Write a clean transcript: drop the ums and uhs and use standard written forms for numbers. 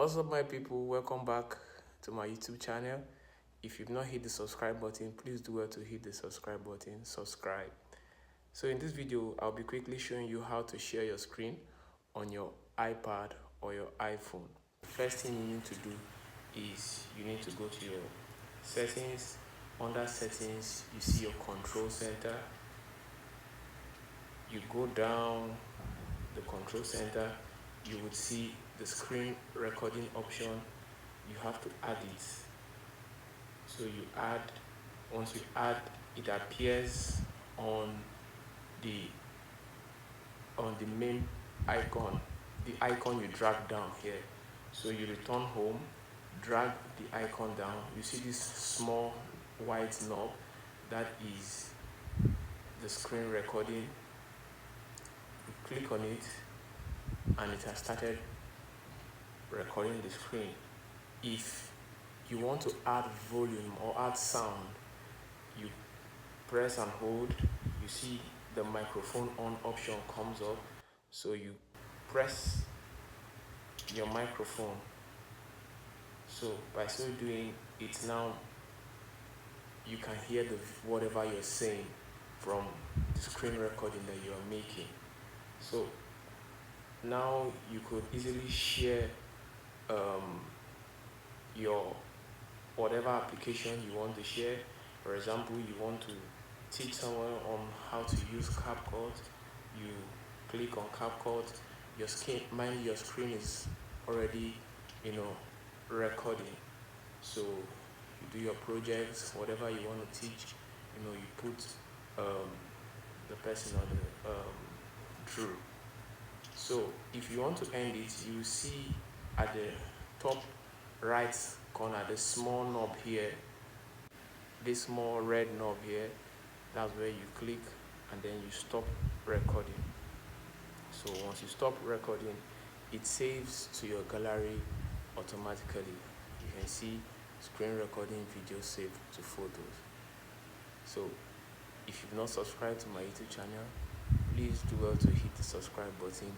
What's up, my people? Welcome back to my YouTube channel. If you've not hit the subscribe button, please do well to hit the subscribe button. Subscribe. So in this video, I'll be quickly showing you how to share your screen on your iPad or your iPhone. First thing you need to do is you need to go to your settings. Under settings, you see your control center. You go down the control center, you would see the screen recording option. You have to add it. So you add, once you add, it appears on the main icon, the icon you drag down here. So you return home, drag the icon down, you see this small white knob, that is the screen recording. You click on it and it has started recording the screen. If you want to add volume or add sound, you press and hold, you see the microphone on option comes up, so you press your microphone. So by so doing, it's now you can hear whatever you're saying from the screen recording that you are making. So now you could easily share your whatever application you want to share. For example, you want to teach someone on how to use Capcut, you click on Capcut, your screen is already recording. So you do your projects, whatever you want to teach, you put the person on the through. So if you want to end it, you see at the top right corner the small knob here, this small red knob here. That's where you click and then you stop recording. So once you stop recording, it saves to your gallery automatically. You can see screen recording, video saved to photos. So if you've not subscribed to my YouTube channel, please do well to hit the subscribe button